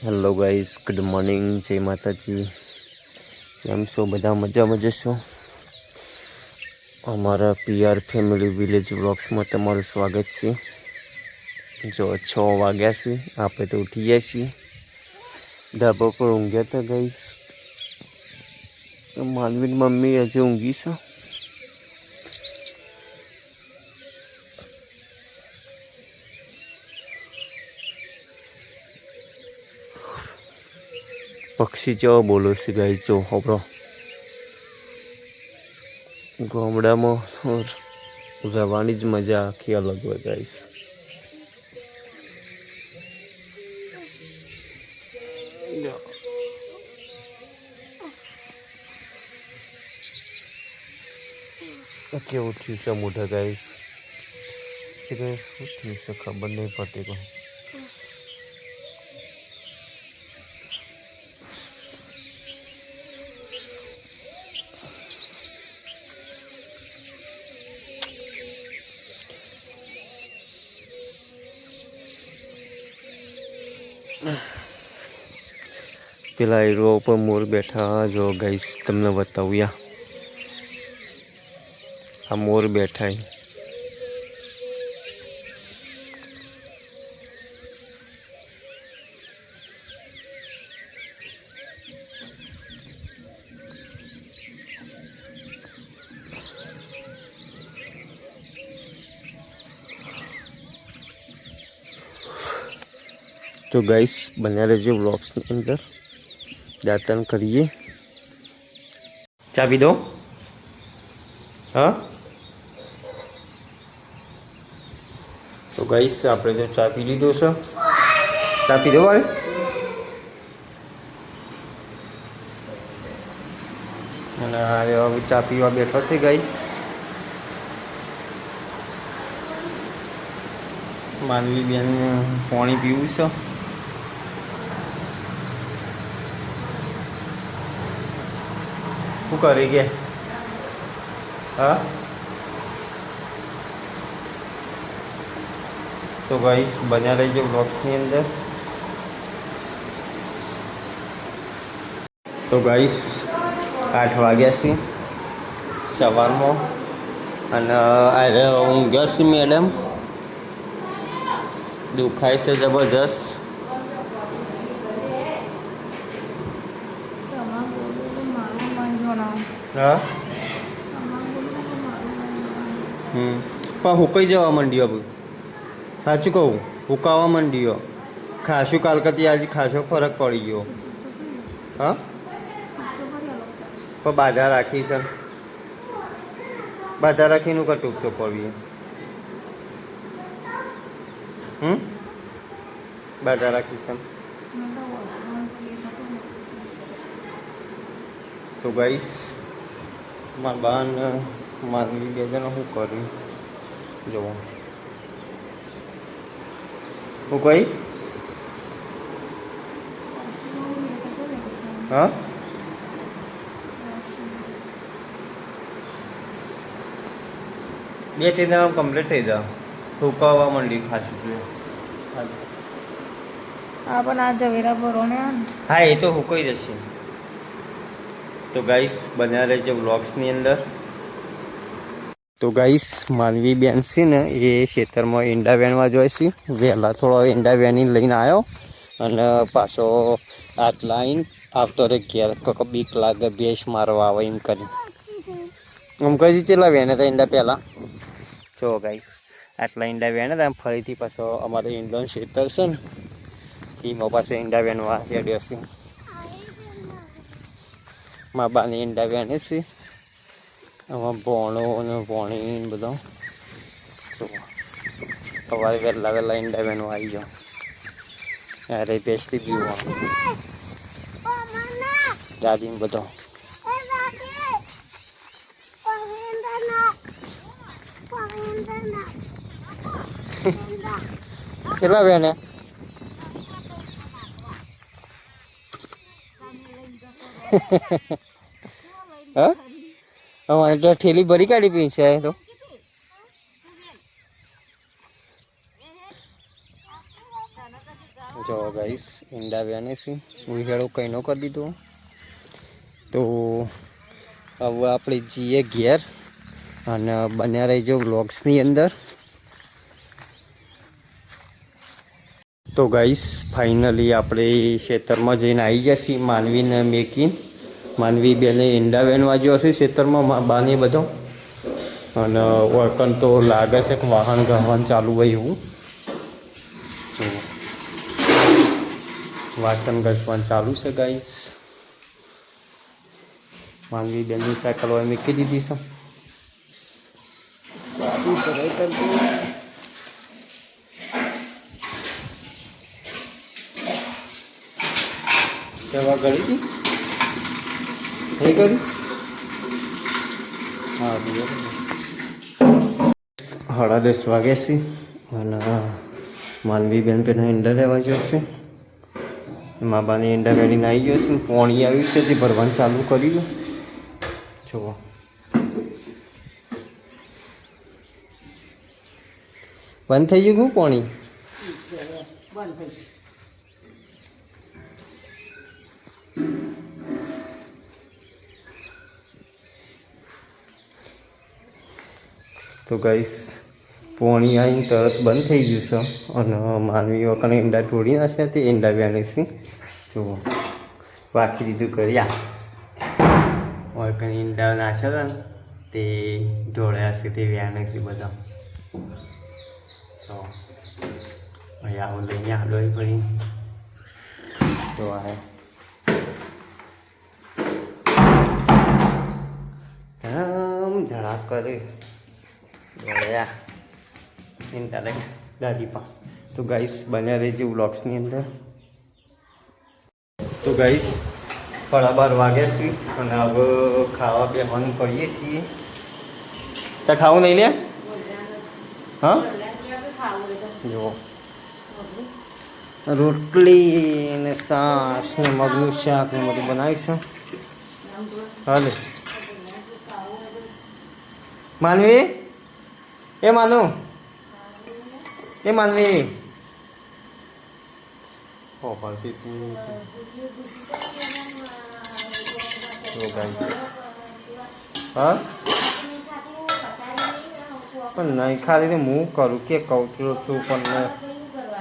Hello guys, good morning, જય માતાજી. કેમ છો બધા? મજામાં જશો? અમારા પીઆર ફેમિલી વિલેજ વ્લોગ્સમાં તમારું સ્વાગત છે. જો 6 વાગ્યા છે, આપણે તો ઉઠી ગયા છીએ. ધાબા પર ઊંઘ્યા હતા ગાઈસ. માનવીની મમ્મી હજી ઊંઘી છે. પક્ષી જેવો બોલો છે ગાઈસ, જો આપણો ગામડામાં રહેવાની જ મજા આખી અલગ હોય ગાઈસ. કેવું થયું છે મોઢા ગાઈસ? શું થયું છે ખબર નહીં પડતી કોઈ. પેલા એરવા ઉપર મોર બેઠા જો ગાઈસ, તમને બતાવ્યા. આ મોર બેઠા. તો ગાઈસ બન્યા રહેજો વ્લોગ્સની અંદર. દાંતન કરીએ. ચા પી દો. હા તો ગાઈસ આપણે તો ચા પી લીધો છે. ચા પી દો વાળી. અને હવે ચા પીવા બેઠો છે ગાઈસ. માનવી બેન પાણી પીવું છે. શું કરી ગયા? હા તો ગાઈસ બન્યા રહીજો બ્લોગ્સની અંદર. તો ગાઈસ 8 વાગ્યા છે સવારમાં. અને આજે ઊંઘ્યા છે મેડમ. દુખાય છે જબરજસ્ત. હા પણ હુકાઈ જવા માંડ્યો. હવે સાચું કહું, હુકાવા માંડ્યો. ખાસું કાલકતી આજે ખાસો ફરક પડી ગયો. હા પણ બાજા રાખી છે. બાજા રાખીનું કા ટૂંક ચોપડવી. બાજા રાખી છે. તો ગાઈસ મારા બાન માનવી બે જણા શું કર્યું જુઓ. હું કઈ હા બે ત્રણ દાડા કમ્પ્લીટ થઈ જાય. સુકાવા માંડી ખાસું. હા પણ આ ઝવેરા ભરો ને. હા એ તો સુકાઈ જશે. તો ગાઈસ બન્યા રહેજો વ્લોગ્સની અંદર. તો ગાઈસ માનવી બેન છે ને એ ખેતરમાં ઈંડા વેણવા જોઈએ છે. વહેલા થોડો ઈંડા વેણી લઈને આવ્યો અને પાછો આટલા આવીને આવતો રે ઘેર. બીક લાગે ભેંસ મારવા આવે એમ કરી. આમ કઈ ચેલા વેણે હતા ઈંડા પહેલાં. જો ગાઈસ આટલા ઈંડા વેણે હતા. ફરીથી પાછો અમારે ઈંડાનું ખેતર છે ને એમાં પાસે ઈંડા વેણવા હેડ્યો છે. મા બાને ઈંડા વેણે છે. આમાં ભોણો અને ભોણી બધો સવારે વહેલા વહેલા ઈંડા વેણવા આવી જાઓ. અરે બેસતી પીવું દાદી બધો. કેટલા વેણે? હા અમારે તો ઠેલી ભરી કાઢી પી છે તો. જો ગાઈસ ઈંડા વેને છે ઉહેડો કઈનો કરી દીધો. તો હવે આપણે જઈએ ઘેર અને બન્યા રહીજો વ્લોગ્સની અંદર. તો ગાઈસ ફાઇનલી આપણે ખેતરમાં જઈને આવી જશે માનવીને મેકીને. માનવી બેને ઈંડા વેનવા જો હશે ખેતરમાં બાને બધો. અને વર્કન તો લાગે છે કે વાહન ગહન ચાલુ હોય એવું. વાસણ ઘસવાનું ચાલુ છે ગાઈસ. માનવી બેનની સાયકલ હોય મૂકી દીધી છે. ચાલુ કરાય કરતું કેવા ગળી હતી નહીં કરી. હા 10:30 વાગે છે અને માનવી બેન પેલા ઈંડા લેવા જશે. મા બાને ઈંડા વેણીને આવી ગયો છે. પાણી આવ્યું છે તે ભરવાનું ચાલુ કર્યું. જુઓ બંધ થઈ ગયું પાણી. તો ગાઈસ પાણી આવીને તરત બંધ થઈ ગયું છે અને માનવી વખત ઈંડા ઢોળી નાખ્યા તે ઈંડા વેણે છે. જુઓ વાંકી દીધું કર્યા વખત ઈંડા નાખ્યા હતા ને તે ઢોળ્યા છે તે વેણે છે બધા. તો અહીં આવું લઈને હાલોય પડી. તો આ ધડાક કરે ઢોળ્યા ઈંડા લઈને દાદી પા. તો ગાઈસ બન્યા રહેજે વ્લોગ્સની અંદર. તો ગાઈસ 12:30 વાગ્યા છે અને હવે ખાવા બેવાનું કરીએ છીએ. તો ખાવું નહીં લે. હા જુઓ રોટલી ને છાશ ને મગનું શાક ને બધું બનાવીશું. હાલે માનવી એ માનું એ માનવી હા પણ નહીં ખાતી હું કરું કે કહું છું પણ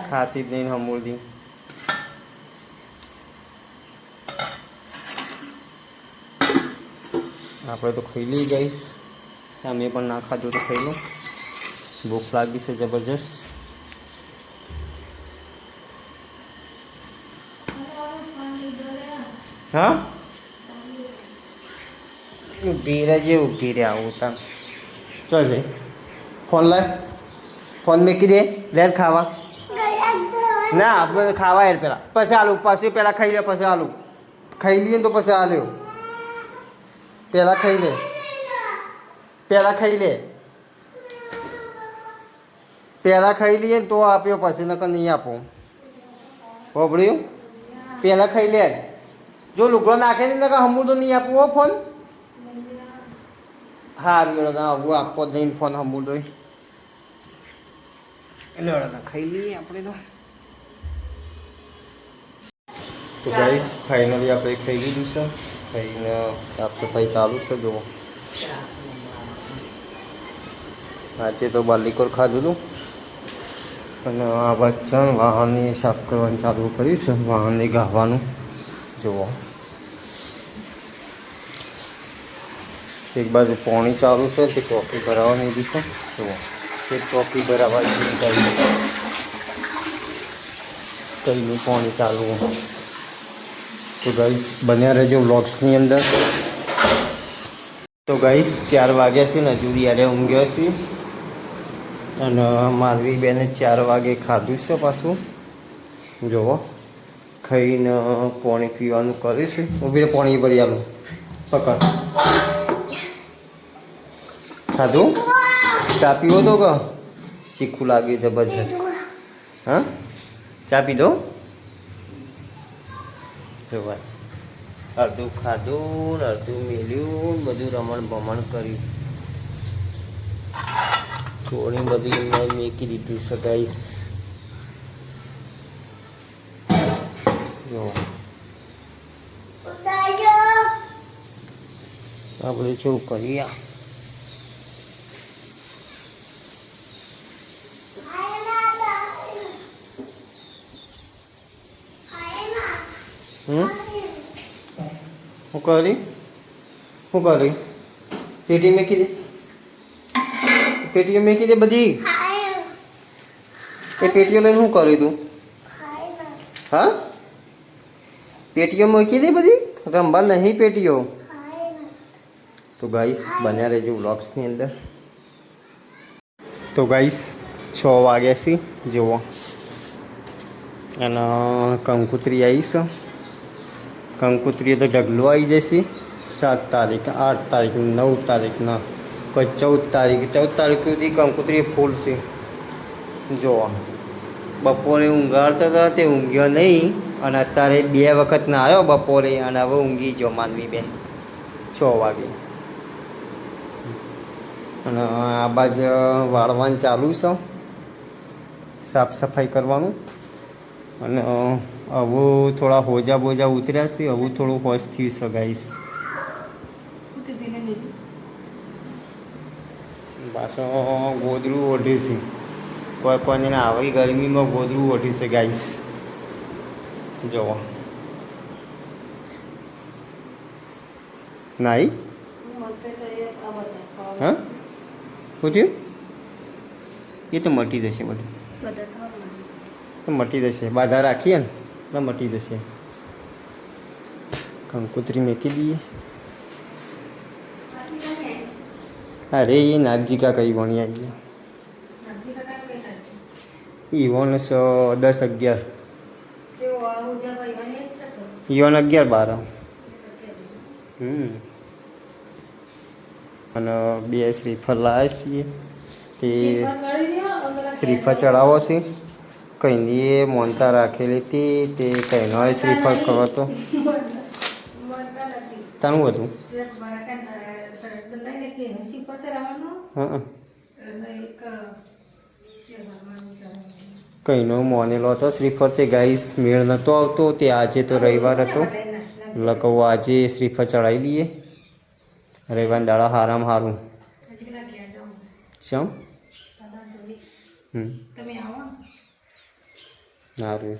ખાતી જ નહીં હમૂળથી. આપણે તો ખાઈ લઈ ગઈશ. અમે પણ ના ખાધું તો ખાઈ લો. ભૂખ લાગી છે જબરજસ્ત. હા ઊભી રહેજે ઊભી રહે આવું તાર ચાલ છે. ફોન લાય ફોન મૂકી દે લેટ ખાવા. ના આપણે ખાવા યાર પહેલાં પછી આલુ પછી પહેલાં ખાઈ લે પછી આલુ ખાઈ લઈએ ને તો પછી આલ્યો. પહેલાં ખાઈ લે પહેલાં ખાઈ લે પહેલાં ખાઈ લઈએ ને તો આપ્યો પછી નકર નહીં આપો. હોભળ્યું પહેલાં ખાઈ લે. જો લુગડો નાખે ને નકર હમું તો નહીં આપવું હો ફોન. સારું એડો આવું આપવો જ નહીં ફોન હમું તો એટલે એડો ખાઈ લઈએ આપણે તો. તો ગાઈસ ફાઇનલી આપણે ખાઈ લીધું છે. ખાઈને સાફ સફાઈ ચાલુ છે. જુઓ આજે તો બાલીકોર ખાધું હતું અને આ બચ્ચા વાહનની સાફ કરવાનું ચાલુ કર્યું છે. વાહનને ગાવાનું જુઓ. એક બાજુ પાણી ચાલુ છે તે ટોપી ભરાવાની દીશે. જુઓ તે ટોપી ભરાવા કઈનું પાણી ચાલુ. તો ગાઈસ બન્યા રહેજો વ્લોગ્સની અંદર. તો ગાઈસ 4 વાગ્યા છે ને હજુ યારે ઊંઘ્યો છે અને માધવી બેને 4 વાગે ખાધું છે પાછું. જુઓ ખાઈને પાણી પીવાનું કરે છે. ઊભી પાણી ભરી આલું પકડ. ખાધું ચા પીવો તો કે ચીખું લાગ્યું જબરજસ્ત. હા ચા પી દો. જો ભાઈ અડધું ખાધું ને અડધું મેલ્યું બધું રમણ ભમણ કર્યું. થોડી બધી મેકી દીધું છે ગાઈસ. જો આપણે શું કરીએ શું કરી પેટી મેકી દે પેટીઓ મેકી દે બધી એ પેટીઓ લઈને શું કરી તું હા પેટીઓ મૂકી દે બધી રમવા નહીં પેટીઓ તો ગાઈસ બન્યા રહેજો વ્લોગ્સની અંદર તો ગાઈસ 6 વાગ્યા છે જુઓ અને કંકુત્રી આવીશ કંકુત્રીએ તો ઢગલો આવી જશે 7 તારીખ 8 તારીખ 9 તારીખના કોઈ 14 તારીખ સુધી કંકુત્રી ફૂલ છે જુઓ બપોરે ઊંઘાડતા હતા તે ઊંઘ્યો નહીં અને અત્યારે 2 વખત ના આવ્યો બપોરે અને હવે ઊંઘી ગયો માનવી બેન 6 વાગે અને આ બાજુ વાળવાનું ચાલુ છે સાફ સફાઈ કરવાનું અને હવે થોડા હોજા બોજા ઉતર્યા છે હવે થોડું હોશ થયું છે ગાઈસ પાછો ગોદડું ઓઢે છે કોઈ કોઈને આવી ગરમીમાં ગોદડું ઓઢી છે ગાઈસ જુઓ નાઈ હા પૂછ્યું એ તો મટી જશે બધું તો મટી જશે બાધા રાખીએ ને એટલે મટી જશે કંકુત્રી મેકી દઈએ અરે એ નાગજીકા કઈ વણી આવીએ ઈવોન 10-11 ઈવોન 11-12 અને 2 શ્રીફળ લાવ્યા છીએ તે શ્રીફળ ચડાવો છે કઈની એ મોનતા રાખેલી હતી તે કઈનો શ્રીફળ કરો તો તાનું હતું હા કઈનો મોનેલો હતો શ્રીફળ તે ગાઈસ મેળ નહોતો આવતો તે આજે તો રવિવાર હતો એટલે કહું આજે શ્રીફળ ચડાવી દઈએ રવિવાર દાડા હારામ હારું શું સારું